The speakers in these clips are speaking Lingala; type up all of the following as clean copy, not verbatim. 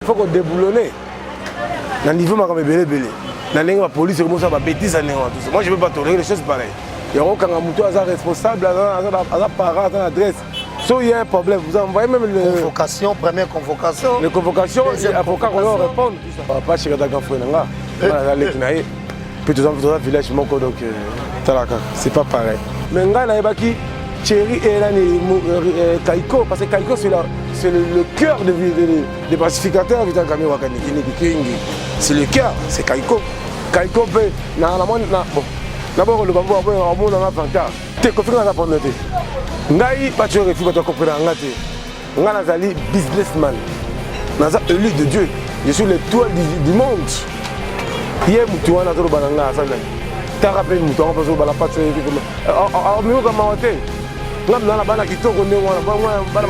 faut qu'on déboulonne. Dans le niveau de la police, c'est comme ça, bêtise. Moi, je ne veux pas tolérer les choses pareilles. Il y a aucun responsable, à parent, à l'adresse. Si il y a un problème, vous envoyez même le... Convocation, première convocation. Les convocations, l'avocat va répondre. Pas chez Radagan Fouenanga. Puis tout ça, village, donc c'est pas pareil. Mais il Thierry et Kaiko, parce que Kaiko c'est le cœur des pacificateurs. C'est le cœur, c'est Kaiko. Kaiko peut, d'abord le bambou a un monde dans la fantôme. Tu comprends la pandémie. Ngai pas tu refus, tu comprends ngati. Ngai businessman. Naza élu de Dieu. Je suis l'étoile du monde. Hier mutuwa na toro bananga ça là. T'as rappelé mutuwa parce que bala pas tu comme mieux comme monter. Ngam na bana kitoko ne wana bana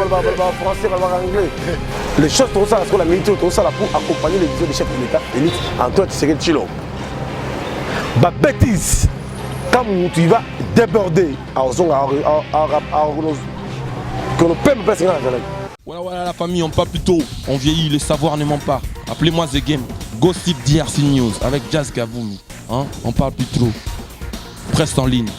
français bala anglais. Les choses tout ça parce que la militaire tout ça là pour accompagner les visions des chefs de l'État élite Antoine Tshisekedi Tshilombo. Ba bêtise. Quand tu vas déborder à voilà la famille, on parle plus tôt, on vieillit, le savoir ne ment pas. Appelez-moi The Game, Gossip DRC News avec Jazz Gavoumi. Hein? On parle plus trop. Presse en ligne,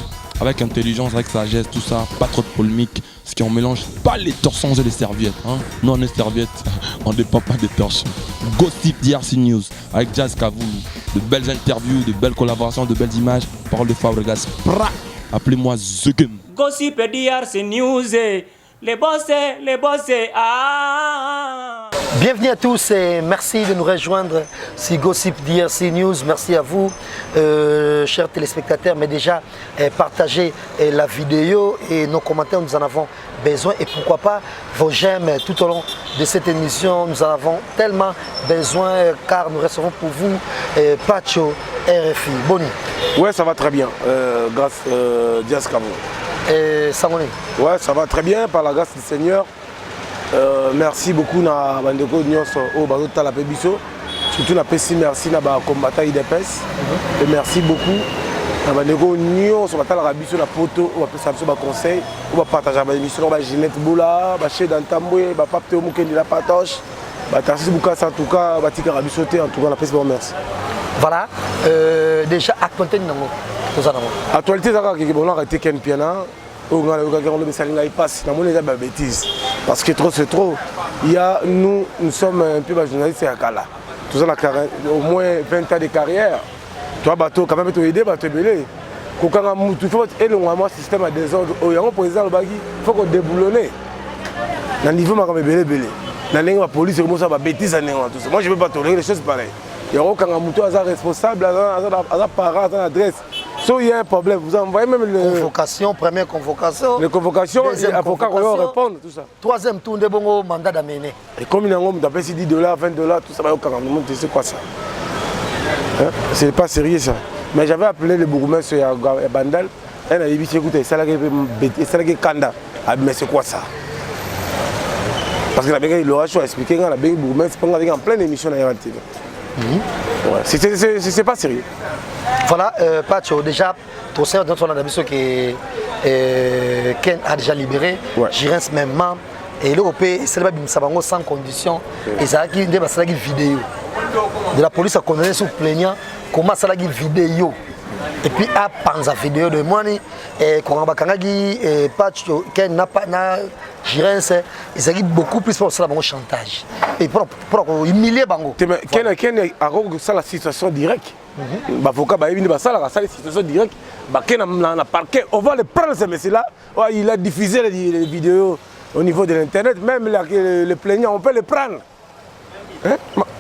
avec intelligence, avec sagesse, tout ça, pas trop de polémique. Ce qui on mélange pas les torsons et les serviettes. Hein? Nous on est serviettes, on ne dépend pas des torsons. Gossip DRC News avec Jazz Gavoumi. De belles interviews, de belles collaborations, de belles images. Parole de Fabregas. Appelez-moi The Game. Gossip DRC News. Les bossés, ah. Bienvenue à tous et merci de nous rejoindre sur Gossip DRC News. Merci à vous, chers téléspectateurs, mais déjà partagez la vidéo et nos commentaires, nous en avons besoin. Et pourquoi pas vos j'aime tout au long de cette émission, nous en avons tellement besoin car nous recevons pour vous Pacho RFI. Boni. Ouais, ça va très bien, grâce à Diaz Cavo. Et Samoni. Ouais, ça va très bien par la grâce du Seigneur. Merci beaucoup à Bandeko Nyonso au Bazota la Pébiso. Surtout na PC merci na ba combattant IDPS. Et merci beaucoup à Bandeko Nyonso sur la Rabiso la poto, on va passer sur ba conseil, on va partager ba émission ba Ginette Boula, ba Chez Dantamboué, ba Pape Théo Mukendi la Patoche, ba Tarsis Boukassa en tout cas, ba Tika Rabiso en tout cas la PC merci. Voilà, déjà actualité nango. Actualité ça qui bon arrêté Ken Piana. On a passe dans mon bêtise parce que trop c'est trop. Il y a nous sommes un peu journalistes à Kala. Tout ça au moins 20 ans de carrière. Toi bateau quand même te aider te belé. Quand tu fais éloignement système à désordre au yango président le bagui, faut qu'on déboulonne. Dans niveau ma comme belé. Dans la police comme ça bêtise à tout ça. Moi je veux pas tolérer les choses pareilles. Il y a aucun responsable à parent, à l'adresse. Si il y a un problème, vous envoyez même le... Convocation, première convocation. Les convocations, l'avocat va répondre, tout ça. Troisième tour de bon mandat d'amener. Et comme il y a un homme d'après $10, $20, tout ça va au carrément, c'est quoi ça? C'est pas sérieux ça. Mais j'avais appelé le bourgmestre à Bandal, elle a dit écoutez, c'est là que Kanda. Mais c'est quoi ça? Parce que il aura expliqué que le bourgmestre est en pleine émission à RTV. Ouais, c'est pas sérieux. Voilà, Pacho, déjà, ton sœur dans ton avis que Ken a déjà libéré, Jirens même, et l'Europe, c'est sans condition, et ça a été une vidéo. De la police a condamné sous plaignant, comment ça a été une vidéo. Et puis, à penser vidéo de moi, et quand on a Pacho, Ken n'a pas. Jirens, il s'agit beaucoup plus pour ça le chantage. Et pour humilier Bango. Ken a la situation directe. L'avocat a une situation directe. On va le prendre ce monsieur-là. Il a diffusé les vidéos au niveau de l'internet. Même les plaignants, on peut les prendre.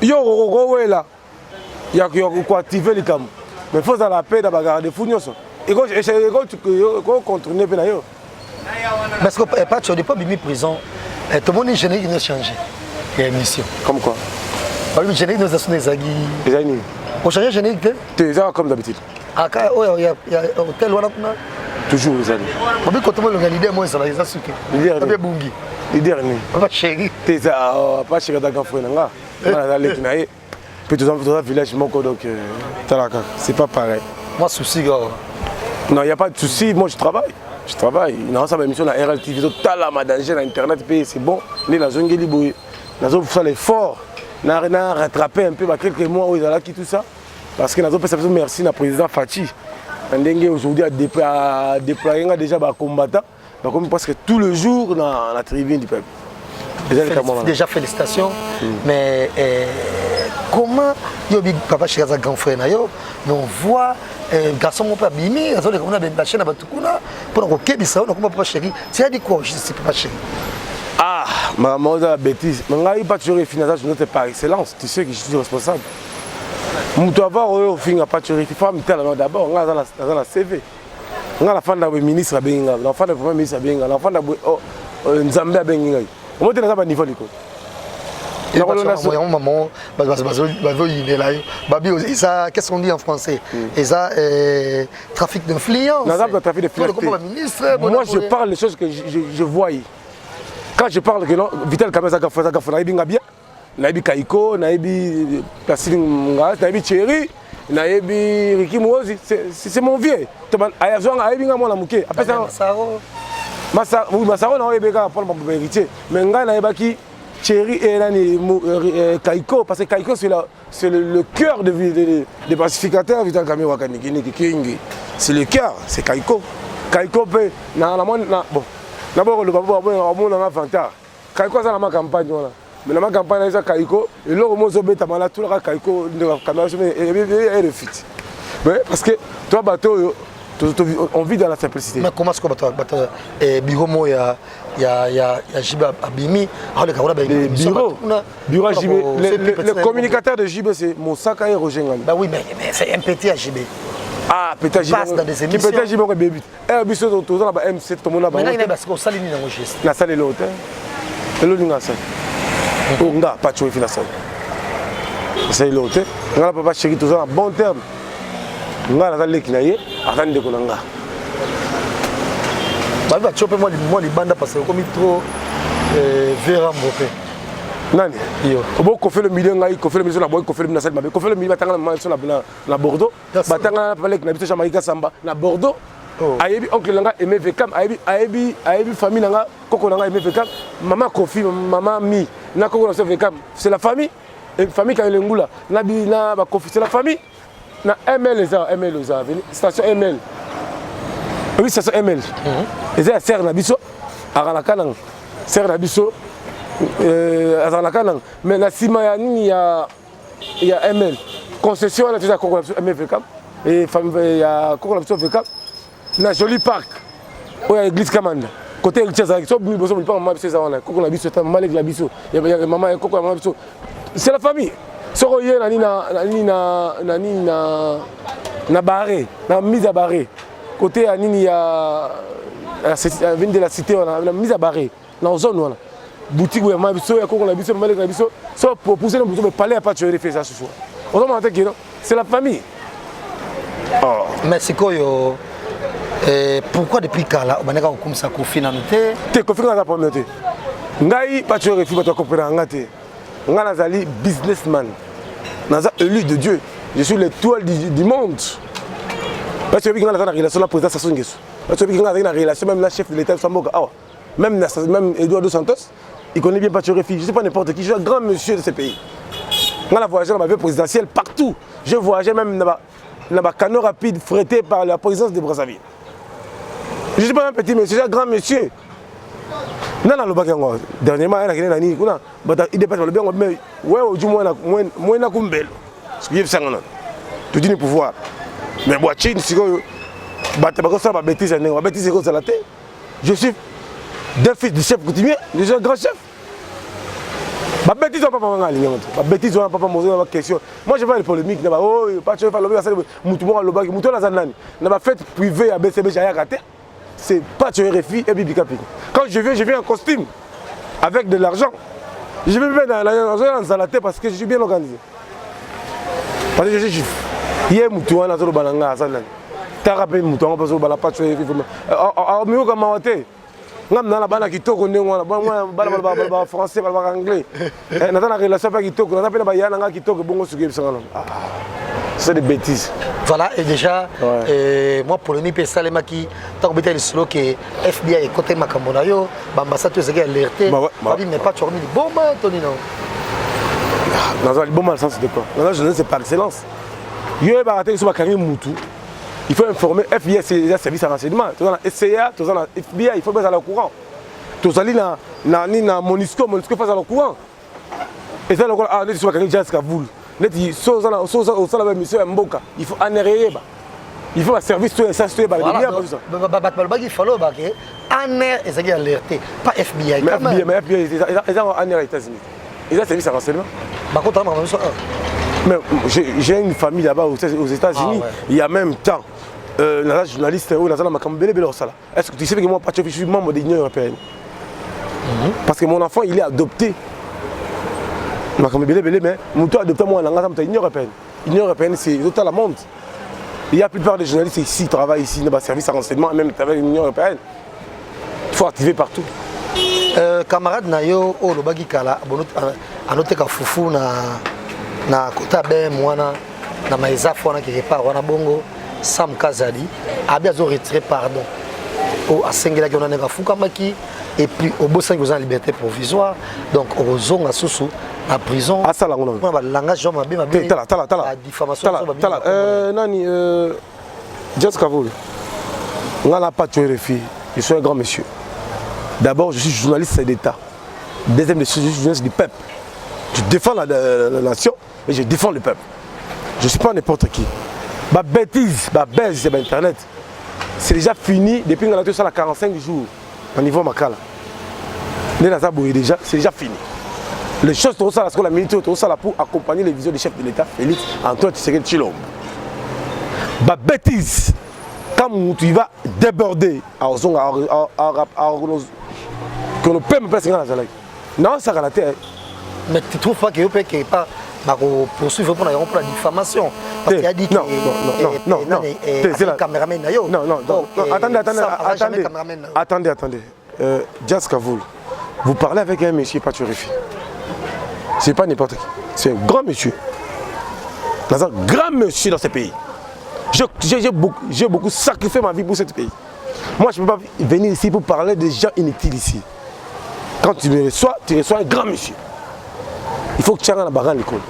Il y a quoi activer les cams. Mais il faut la paix d'avoir des fouilles. Et quand tu contournes, parce que pas tu n'as pas mis prison, tout le monde est générique de changer. Il y a une mission. Comme quoi? Le générique de Zazou Nezagi. On change générique? Tu es comme d'habitude. Ah, il y a un hôtel. Toujours les amis. Quand on a l'idée, moi, ça va être sucré. L'idée est bungi. L'idée est pas chérie. Tu es pas chérie dans le Fouenanga. Puis tu es dans un village, donc c'est pas pareil. Moi, souci, non, il n'y a pas de souci. Moi, je travaille. Je travaille. Dans sa émission, la RLTV, danger sur Internet, c'est bon. Les zone libre, les zone fait l'effort. na rattraper un peu quelques mois où ils allaient tout ça parce que nous avons merci na président Fachi ndenge aujourd'hui a déployé déjà ba combattant comme presque tout le jour dans la tribune du peuple. Déjà félicitations mais comment yobi papa Chikaza grand frère na yo mais on voit garçon mon père Bimi on a la chaîne à Batukuna pour qu'on kebisa on comment papa chéri tu as dit quoi je sais pas chéri. Ah, maman a bêtise. Mais on pas toujours financé notre par excellence. Tu sais que je suis responsable. Mon avoir au fin à pas toujours femme tellement d'abord on a dans la CV. On a la femme de ministre à Benga, l'enfant de premier ministre à Benga, l'enfant de Nzambe à Benga. On monte dans un niveau de maman, qu'est-ce qu'on dit en français? Et ça, trafic d'influence. Moi, je parle des choses que je voyais. Quand je parle que Vital Kameza Gafona, Naibi Ngabia, Naibi Kaiko, Naibi Placide Ngas, Naibi Thierry, Naibi Ricky Mouozi, c'est mon vieux. Ayazouan, Naibi Ngamon Amouké. Après ça, Massaro n'a pas pour mon héritier. Mais Nga Naibaki, Thierry et Kaiko, parce que Kaiko c'est le cœur des pacificateurs Vital Kameza Kingi. C'est le cœur, c'est Kaiko. Kaiko peut, bon. D'abord, le papa a un fantasme. Kaiko, c'est ma campagne. Mais la campagne, c'est Kaiko. Et là, on a besoin tout le Kaiko de la caméra et le fit. Parce que toi, bateau, on vit dans la simplicité. Mais comment est-ce que bateau Biromo, il y a Jiba Abimi, Bureau JB. Le communicateur de JB, c'est Moussaka et Roger Ngani. Bah oui, mais c'est un petit à JB. Ah, peut-être qui peut-être j'ai mon bébé. Eh, biso to na ba M7 to mona ba. Mais là parce que ça ligne dans geste. La salle l'hôtel. Et l'autre na salle. On nga pas tu fi la salle. C'est l'hôtel. Nga papa chéri to na bon terme. Nga la salle ki na ye, atande ko nga. Ba tu peux moi li banda parce que comme trop Vera Mbopé. Nani yo obo ko fait le milieu ngai ko fait le milieu na boy ko fait le milieu na salle ko fait le milieu batanga na Bordeaux batanga na palek na biso Jamaïca Samba na Bordeaux ayebi oncle langa aimé Vekam ayebi famille nanga koko nanga aimé Vekam maman Kofi maman Mi na koko na Vekam c'est la famille et famille ka lengula na bi na ba Kofi c'est la famille na ML za venu station ML oui station ML et ça sert na biso ara kana sert na biso mais la cima il y a ML concession là tu as quoi MFK et il y a quoi MFK na joli parc où il y a église Kamanda côté Richard so bi boso bi pas maman c'est ça on a quoi la biso ta maman la biso il y a maman quoi maman biso c'est la famille soko yé na barré na mise à barré côté à nini il y a de la cité on a mise à barré dans zone on a boutique où ma biso ya koko la biso malgré la biso so pour pousser le bouton mais parler à pas tu refais ça ce soir on demande que c'est la famille. Oh mais c'est quoi yo pourquoi depuis kala on a comme ça confinanté te confinement na pomete ngai pas tu refais pas tu comprendre ngate ngana zali businessman naza élu de Dieu je suis l'étoile du monde parce que ngana na relation la président Sassou Nguesso parce que ngana na relation même la chef de l'état Samboka même Eduardo Santos. Il connaît bien Pachoré-Fi, je ne sais pas n'importe qui, je suis un grand monsieur de ce pays. Quand je voyageais dans ma vie présidentielle, partout, je voyageais même dans ma canot rapide frété par la présidence de Brazzaville. Je ne suis pas un petit monsieur, je suis un grand monsieur. Dernièrement, il dépasse le bien, mais ouais, du moins, tu dis le pouvoir. Mais moi, je suis d'un fils du chef coutumier, je suis un grand chef. Ma bêtise, on va pas ma bêtise, on va pas poser ma question. Moi, je vais les polémiques. Oh, pas tu veux faire le la fête privée à BCB, j'ai raté. C'est pas tu RFI et Bibi Capi. Quand je viens en costume, avec de l'argent. Je vais me mettre dans la tête parce que je suis bien organisé. Parce que je suis juif. Hier, Moutouan, la zone balanga, t'as rappelé Moutouan, parce que la pâte, je suis mieux comme Mawaté. Ngam na la bana kitoko ndenge wana bana français bana anglais na tana relation pas kitoko na pena ba yana nga kitoko bongo suki bisanga c'est des bêtises. Voilà et déjà moi polémique pe salema ki tant que le solo que FBI côté makambo na yo ba ambassade ezaki alerté ba bi mais pas tu remis bon ma Tony non Dans un bon mal sens de quoi? Dans la journée c'est par excellence. Il y a baraté sur Bakari Moutou. Il faut informer FBI, c'est les services de renseignement. Tout dans la SCA, tout dans la FBI, il faut mettre au courant. Tout ça dans Monisco face à le courant. Et ça, on est sur Bakari Jazz Kavoul. Il faut anérer. Il faut un service tout ça, il faut alerter, pas FBI. Mais FBI, ils ont anérer aux États-Unis. Ils ont un service de renseignement. Mais j'ai une famille là-bas aux États-Unis. Il y a même temps, un journaliste, est-ce que tu sais que moi, je suis membre de l'Union européenne? Parce que mon enfant, il est adopté. Mais mon tour adopté, moi, dans l'Union européenne. L'Union européenne, c'est tout le monde. Il y a la plupart des journalistes ici qui travaillent ici dans le service de renseignement, même avec l'Union européenne. Il faut activer partout. Camarade Nayo, oh, le bagi kala, a noté que Foufou na kota ben mwana na maïza fona qui répare wana bongo Sam Kazali a bien retiré pardon au asengela qui on a nega fukamaki et puis au bout 5 ans en liberté provisoire donc au zone à Soussou à prison à ça là on a langage genre bien la diffamation nani Jazz Kavoul on n'a pas tué les filles je suis un grand monsieur d'abord je suis journaliste d'État deuxième je suis journaliste du peuple je défends la nation et je défends le peuple. Je ne suis pas n'importe qui. Ma bêtise, ma baisse sur Internet, c'est déjà fini depuis qu'on a tout ça à 45 jours au niveau Makala. Déjà, c'est déjà fini. Les choses, tout ça, la militaire, tout ça pour accompagner les visions du chef de l'État, Félix Antoine Tshisekedi Tshilombo. Ma bêtise, quand tu vas déborder à que nous payons presque dans la salaire. Non, ça va la terre. Mais tu ne trouves pas qu'il n'y a pas poursuivre pour la diffamation? Parce qu'il a dit que c'est le caméraman. Non, attendez. Jazz Kavoul, vous parlez avec un monsieur pas tuerifié. Ce n'est pas n'importe qui. C'est un grand monsieur. Un grand monsieur dans ce pays. J'ai beaucoup sacrifié ma vie pour ce pays. Moi, je ne peux pas venir ici pour parler des gens inutiles ici. Quand tu me reçois, tu reçois un grand monsieur. Il faut que tu aies un baran à l'école.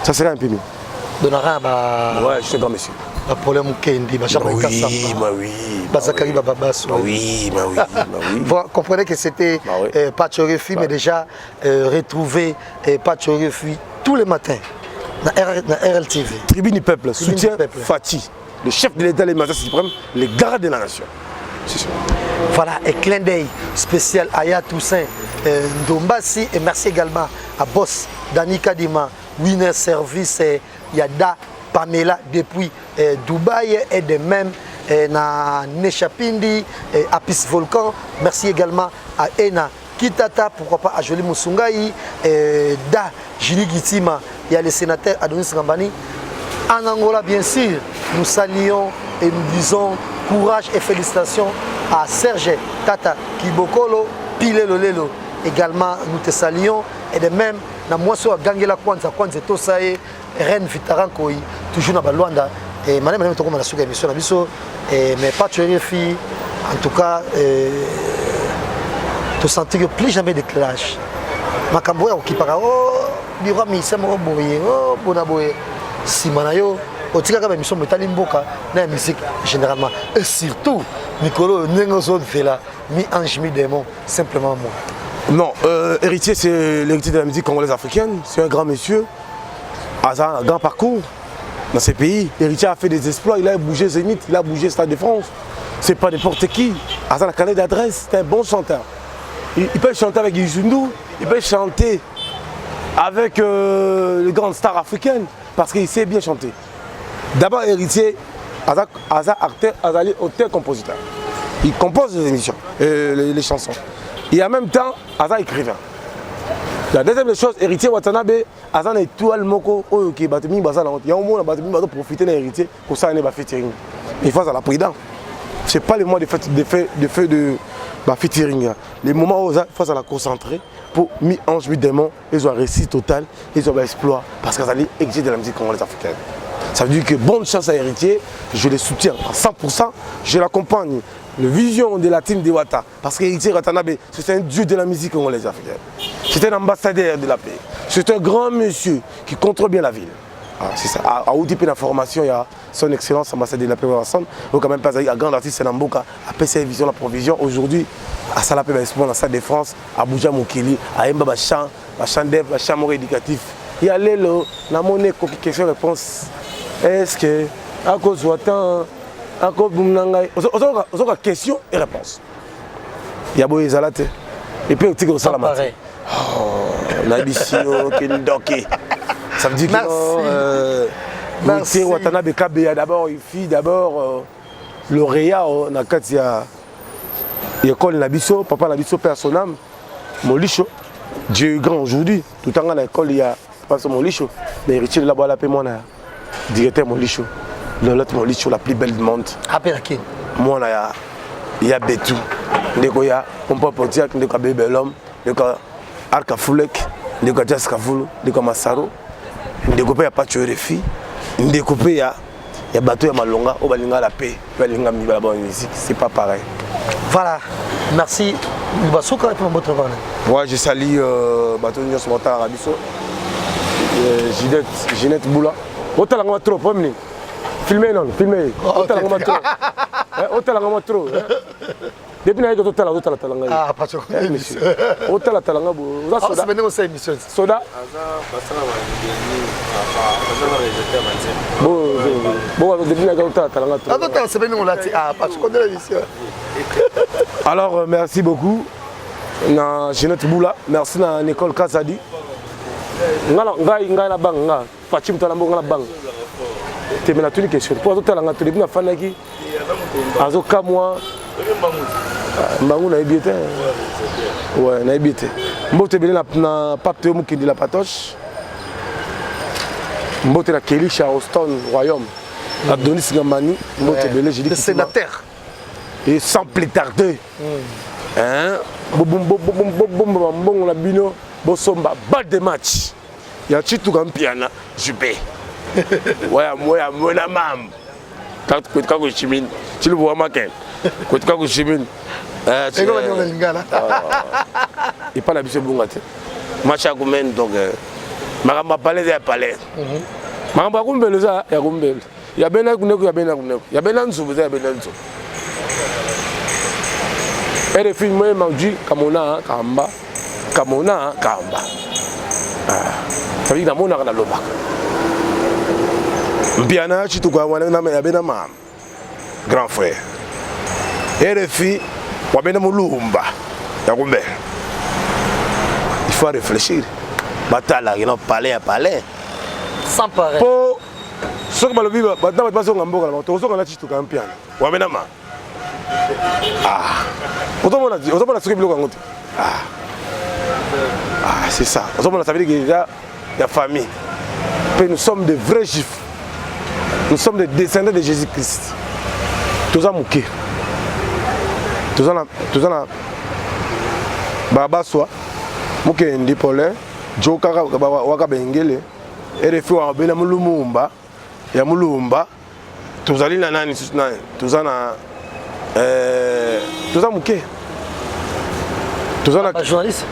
Ça serait un peu mieux. Ouais, je suis un grand monsieur. Problème Kendi, Vous comprenez que c'était Patchorefi, mais déjà retrouvé Patchorefi tous les matins dans RLTV. Tribune du peuple, soutien Fati, le chef de l'État, les magistrats suprêmes, les gardes de la nation. Voilà, et clin d'œil spécial à Aya Toussaint Ndombasi et merci également à Boss Dani Kadima, Winner Service Yada Pamela depuis Dubaï et de même na Nechapindi Apis Volcan. Merci également à Ena Kitata, pourquoi pas à Jolie Moussungaï, Da Jili Gitima, il y a le sénateur Adonis Rambani. En Angola, bien sûr, nous saluons et nous disons courage et félicitations à Serge Tata Kibokolo, Pile Lolelo. Également, nous te saluons et de même, na Mwaso Gangela Kwanza Tosae, Reine Vitarankoï, toujours dans Luanda. Et madame, nous avons la émission, mais pas tuer filles. En tout cas, tu sens que plus jamais de clash. Makamboya qui parle, oh, Bira Misamo Boye, oh, Bonaboye, Simanayo, au tika comme émission Metali Mboka, dans la musique généralement. Et surtout, Nicolo Nengozo Vela, mi-ange, mi-démon, simplement moi. Non, héritier, c'est l'héritier de la musique congolaise africaine. C'est un grand monsieur, a un grand parcours dans ces pays. Héritier a fait des exploits, il a bougé Zénith, il a bougé Stade de France. C'est pas n'importe qui. Azan a carnet d'adresse, c'est un bon chanteur. Il peut chanter avec Izundu, il peut chanter avec les grandes stars africaines parce qu'il sait bien chanter. D'abord, héritier, Azan acteur, Azali auteur-compositeur. Il compose les émissions, les chansons. Et en même temps, Azan écrivain. La deuxième chose, héritier Watanabe, Azan est tout le moko qui bat mi bazal. Il y a un moment où on va profiter de l'héritier pour ça, on va faire featuring. Il faut à la prudence. Ce n'est pas le moment de faire de featuring. Les moments où il faut la concentrer pour mi-ange, mi-démon, ils ont un récit total, ils ont un exploit parce qu'Azali exige de la musique congolaise africaine. Ça veut dire que bonne chance à héritier, je les soutiens à 100%, je l'accompagne la vision de la team de Wata. Parce que Watanabe, c'est un dieu de la musique congolaise africaine. C'est un ambassadeur de la paix. C'est un grand monsieur qui contrôle bien la ville. Ah, c'est ça. À Oudipe, la formation, il y a son excellence ambassadeur de la paix ensemble. Donc quand même pas un grand artiste Namboka a PCA Vision la provision. Aujourd'hui, à Salapé, dans la salle de France, à Abuja Mokili, à Emba Bachan, Bachan Dev, Bachan Moro éducatif. Il y a l'élo, la monnaie qui question-réponse. Est-ce que, à cause de Watan, à cause de question et réponse. Il y a beau les alates. Et puis, on ça la matin. Oh, l'ambition, Kendoki. Ça veut dire que merci. Watanabe Kabea d'abord, il fit d'abord lauréat dans l'école Nabiso, papa Nabiso personnel, Molicho. Dieu est grand aujourd'hui. Tout le temps dans l'école, il y a pas Molicho. Mais héritier de là-bas, l'appelle moi, directeur Molicho. L'autre Molicho, la plus belle du monde. Appelle qui? Moi, il y a Betou. Il y a Pompa Potiak, il y a Bébelhomme, il y a Arka Foulek, il y a Jaska Foulou, il y a Massaro. Ndekopé ya pas tuer les filles, ndekopé ya bateau ya malonga, au balinga la paix, balinga mi la bonne musique, c'est pas pareil. Voilà, merci. Basuka et pour votre travail. Moi je salue bateau Union Smota Arabiso, Ginette Boula. Autant la trop, pas venir. Filmez non, filmez. Autant la trop. Autant la trop. Depuis que tu as la talanga. Ah, pas sûr. Autant la talanga. Vous avez aussi une émission. Soda. Bon, depuis que tu as la talanga. Attends, c'est bien, on l'a dit. Ah, pas sûr qu'on est l'émission. Alors, merci beaucoup. Na Jeanette Boula, merci na Nicole Kasadi. Ngai la bang, nga. Fachim talambo nga la bang. Tu me l'as tout dit question. Pour tout à l'heure, tu as fait Azo Kamwa. Mbangu na ebité. Ouais, na ebité. Mbote belé na pape Muki de la Patoche. Mbote la Kelly Charleston Royaume. Adonis Gamani, mbote belé j'ai dit le sénateur. Et sans plus tarder. Hein? Bon la bino, bosomba balle de match. Ya chitu kampiana, jupé. Ouais, moi la mam. Quand je chimine, tu le vois maquin. Quand je chimine. C'est comme on lingala. Et pas la bise bungate. Match à Goumen donc Maramba palais et palais. Maramba Gumbel ça, ya Gumbel. Ya bena kuneko ya bena kuneko. Ya bena nzu ya bena nzu. Et film moi mangi kamona kamba. Kamona kamba. Ça veut dire que na loba. Mpiana chitu kwa wana na ya bena mam. Grand frère. RFI, wabena mulumba. Yakumbe. Il faut réfléchir. Batala, il n'a parlé à parler. Sans pareil. Pour ceux qui malobis, batala pas son gambo, la moto, on a chitu kampian. Wabena ma. Ah. Autant on a dit, autant on a souris bloqué en Ah. Ah, c'est ça. Autant on a savoir qu'il y a la famille. Puis nous sommes de vrais juifs. Nous sommes des descendants de Jésus-Christ. Tous ça mouké. Tous ça Baba soit mouké ndipolé. Joka waka bengele. Et les filles bena mulumba. Ya mulumba. Tous allés na nani tous ça na tous ça mouké. Tous ça na journaliste.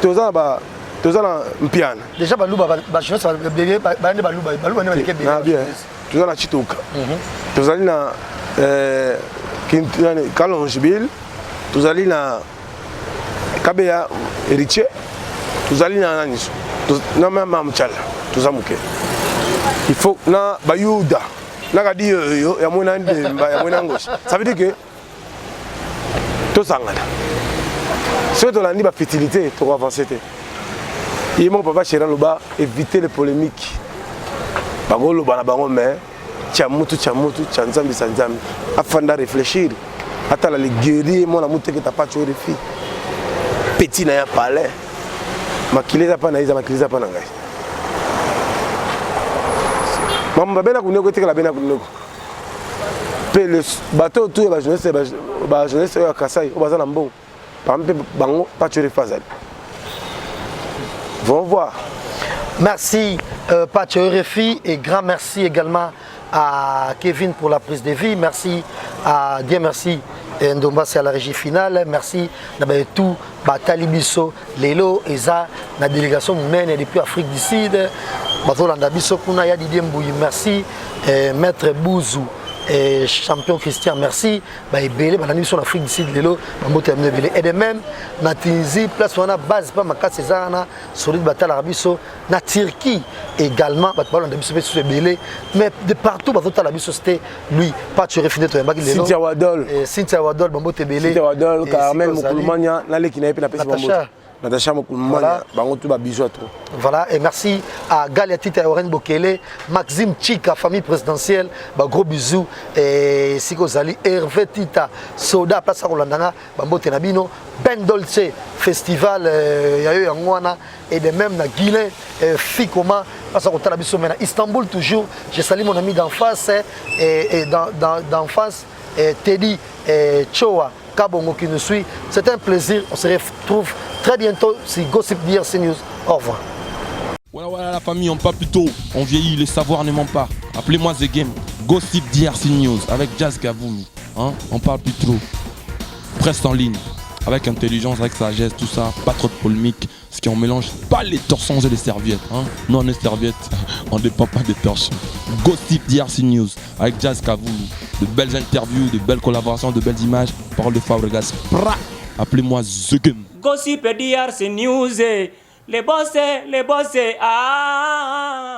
Tous ça ba tozala mpiana déjà baluba ba jeunesse ba bébé ba ne baluba ne balike bébé na bien tozala chituka tozali na kintane kalonjbil tozali na kabeya héritier tozali na nani na mama mchala tozamuke il faut na bayuda na kadi yo ya mona ndemba ya mona ngoshi ça veut dire que tozangana c'est to la ni ba fertilité pour avancer. Et mon papa chéri loba éviter les polémiques. Bagolo bana bango mais chamutu chanzambi sanzambi afin de réfléchir. Attends les guerriers mon amour que t'as pas tué les filles. Petit na ya palais. Makileza pa na iza makileza pa na ngai. Mamba bena kuneko tika la bena kuneko. Pe le bateau tout ba jeunesse ya Kasai o bazana mbongo. Par exemple bango pas tué les fazali. Vont voir. Merci Patch RFI et grand merci également à Kevin pour la prise de vie. Merci à Dieu merci. Ndomba c'est à la régie finale. Merci tout Batali Bisso Lelo Eza la délégation monnaie depuis Afrique du Sud. Batolanda Bisso Kuna ya Didier Mbouyi merci. Maître Bouzou et champion Christian merci. Belé banani sur l'Afrique du Sud Lelo Bambote amene belé et de même na Tunisie place on a base pas Maka Césarna solide Batal Arabiso na Turquie également Batolanda Bisso sur belé mais de partout Batolanda Bisso c'était lui pas tu refiner toi Mbaki Lelo Cynthia Wadol Bambote belé Cynthia Wadol Carmel Moukoulmania na leki na epina pesi Bambote Natacha Moukoulmania bango tout ba bisou à trop. Voilà, et merci à Galiatita et Oren Bokele, Maxime Chika, famille présidentielle, gros bisous, et Siko Zali, Hervé Tita, Soda, Place Rolandanga, Bambo Tenabino, Ben Dolce, Festival, Yayo Yangwana, et de même na Guilain, Fikoma, Place Rolandanga, maintenant Istanbul toujours, j'ai salué mon ami d'en face, et d'en face, Teddy, Choa, Kabongo qui nous suit. C'est un plaisir, on se retrouve très bientôt sur Gossip DRC News. Au revoir. Voilà la famille, on parle plus tôt, on vieillit, les savoirs ne mentent pas. Appelez-moi The Game, Gossip DRC News avec Jazz Gavoumi. On parle plus trop. Presse en ligne, avec intelligence, avec sagesse, tout ça, pas trop de polémique. Ce qui on mélange pas les torsons et les serviettes. Nous on est serviettes, on ne dépend pas des torsons. Gossip DRC News avec Jazz Gavoumi. De belles interviews, de belles collaborations, de belles images. Parole de Fabregas. Appelez-moi The Game. Gossip DRC News, les boss, ah.